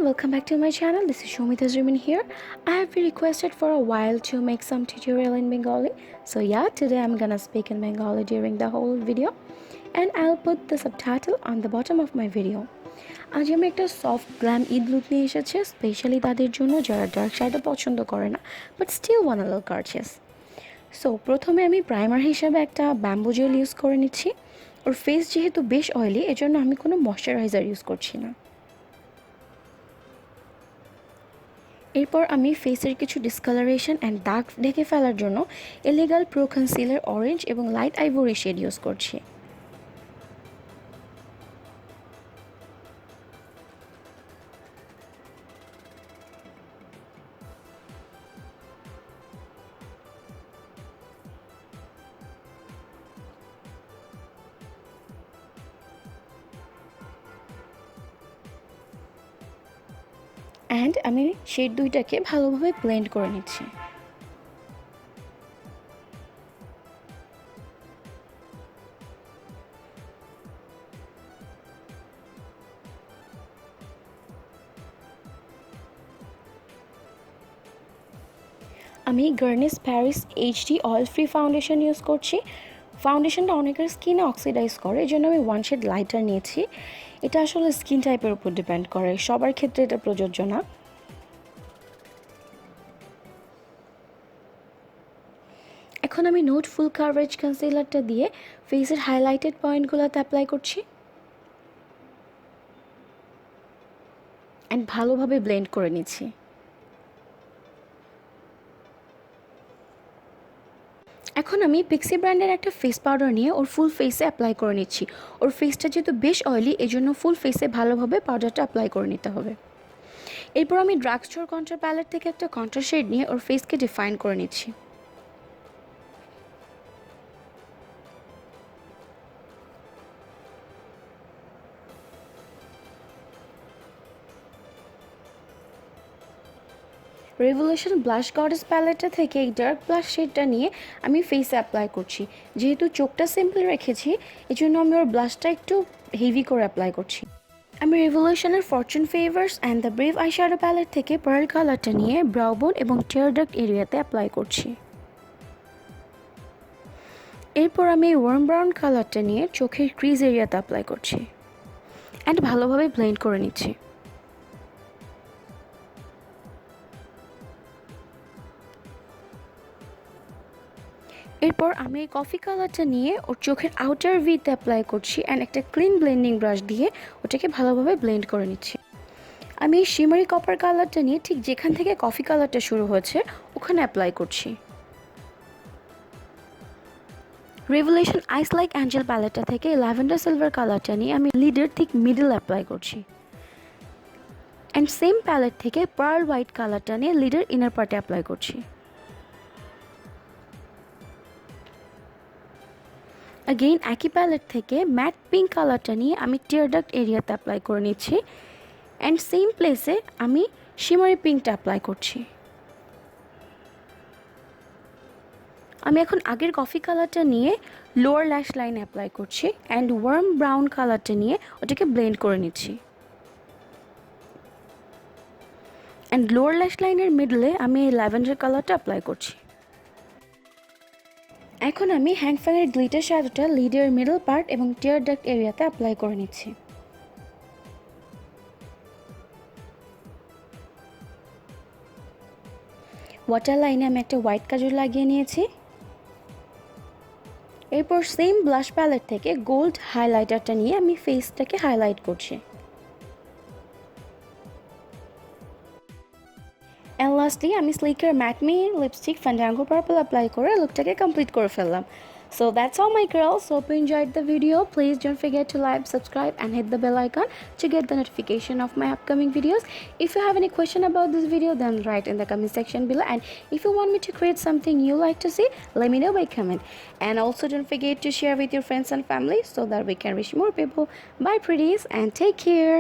welcome back to my channel. This is Shoumee Tazrimeen here. I have been requested for a while to make some tutorial in Bengali. So yeah, today I'm gonna speak in Bengali during the whole video, and I'll put the subtitle on the bottom of my video. আজ আমি একটা soft glam Eid look নিয়ে এসেছি, specially তাদের জন্য যারা dark শাড়িটা পছন্দ করে না but still wanna look gorgeous. So প্রথমে আমি প্রাইমার হিসেবে একটা ব্যাম্বু জেল ইউজ করে নিচ্ছি। ওর ফেস যেহেতু বেশ অয়েলি, এজন্য আমি কোনো ময়শ্চারাইজার ইউজ করছি না। এরপর আমি ফেসের কিছু ডিসকালারেশন অ্যান্ড দাগ ঢেকে ফেলার জন্য এলিগাল প্রো কনসিলার অরেঞ্জ এবং লাইট আইভরি শেড ইউজ করছি। অ্যান্ড আমি শেড দুইটাকে ভালোভাবে ব্লেন্ড করে নিচ্ছি। আমি garnish Paris HD oil free foundation use করছি। ফাউন্ডেশনটা অনেকের স্কিনে অক্সিডাইজ করে, এই জন্য আমি ওয়ান শেড লাইটার নিয়েছি। এটা আসলে স্কিন টাইপের উপর ডিপেন্ড করে, সবার ক্ষেত্রে এটা প্রযোজ্য না। এখন আমি নোট ফুল কাভারেজ কনসিলারটা দিয়ে ফেসের হাইলাইটেড পয়েন্টগুলোতে অ্যাপ্লাই করছি অ্যান্ড ভালোভাবে ব্লেন্ড করে নিচ্ছি। এখন আমি পিক্সি ব্র্যান্ডের একটা ফেস পাউডার নিয়ে ওর ফুল ফেসে অ্যাপ্লাই করে নিচ্ছি। ওর ফেসটা যেহেতু বেশ অয়েলি, এই জন্য ফুল ফেসে ভালোভাবে পাউডারটা অ্যাপ্লাই করে নিতে হবে। এরপর আমি ড্রাগ স্টোর কন্ট্রার প্যালেট থেকে একটা কন্ট্রার শেড নিয়ে ওর ফেসকে ডিফাইন করে নিচ্ছি। রেভলিউশন ব্লাশ গডেস প্যালেটটা থেকে এই ডার্ক ব্লাশ শেডটা নিয়ে আমি ফেসে অ্যাপ্লাই করছি। যেহেতু চোখটা সিম্পল রেখেছি, এই জন্য আমি ওর ব্লাশটা একটু হেভি করে অ্যাপ্লাই করছি। আমি রেভলিউশনের fortune favours and the brave eyeshadow palette থেকে পার্ল কালারটা নিয়ে ব্রাউ বোন এবং টিয়ার ডাক্ট এরিয়াতে অ্যাপ্লাই করছি। এরপর আমি ওয়ার্ম ব্রাউন কালারটা নিয়ে চোখের ক্রিজ এরিয়াতে অ্যাপ্লাই করছি অ্যান্ড ভালোভাবে ব্লেন্ড করে নিচ্ছি। এরপর আমি এই কফি কালারটা নিয়ে ওর চোখের আউটার ভিতে অ্যাপ্লাই করছি অ্যান্ড একটা ক্লিন ব্লেন্ডিং ব্রাশ দিয়ে ওটাকে ভালোভাবে ব্লেন্ড করে নিচ্ছি। আমি এই শিমারি কপার কালারটা নিয়ে ঠিক যেখান থেকে কফি কালারটা শুরু হয়েছে ওখানে অ্যাপ্লাই করছি। রেভলিউশন আইস লাইক অ্যাঞ্জেল প্যালেটটা থেকে ল্যাভেন্ডার সিলভার কালারটা নিয়ে আমি লিডের ঠিক মিডল অ্যাপ্লাই করছি অ্যান্ড সেম প্যালেট থেকে পার্ল হোয়াইট কালারটা নিয়ে লিডের ইনার পার্টে অ্যাপ্লাই করছি। अगेन একই প্যালেট থেকে ম্যাট পিঙ্ক কালারটা নিয়ে আমি টিয়ার ডাক্ট এরিয়াতে অ্যাপ্লাই করে নিচ্ছি অ্যান্ড সেম প্লেসে আমি শিমারি পিঙ্কটা অ্যাপ্লাই করছি। আমি এখন আগের কফি কালারটা নিয়ে লোয়ার ল্যাশ লাইনে অ্যাপ্লাই করছি অ্যান্ড ওয়ার্ম ব্রাউন কালারটা নিয়ে ওটাকে ব্লেন্ড করে নিচ্ছি অ্যান্ড লোয়ার ল্যাশ লাইনের মিডলে আমি এই ল্যাভেন্ডার কালারটা অ্যাপ্লাই করছি। এখন আমি হ্যাংফ্যানের গ্লিটার শ্যাডোটা লিডের মিডল পার্ট এবং টিয়ার ডাক্ট এরিয়াতে অ্যাপ্লাই করে নিচ্ছি। ওয়াটার লাইনে আমি একটা হোয়াইট কাজল লাগিয়ে নিয়েছি। এরপর সেম ব্লাশ প্যালেট থেকে গোল্ড হাইলাইটারটা নিয়ে আমি ফেসটাকে হাইলাইট করছি। অ্যান্ড লাস্টলি আমি slicker matte nude lipstick Fandango Purple apply করে লুকটাকে কমপ্লিট করে ফেললাম। So that's all my girls. Hope you enjoyed the video. Please don't forget to like, subscribe and hit the bell icon to get the notification of my upcoming videos. If you have any question about this video, then write in the comment section below, and if you want me to create something you like to see, let me know by comment. And also don't forget to share with your friends and family so that we can reach more people. Bye pretties and take care.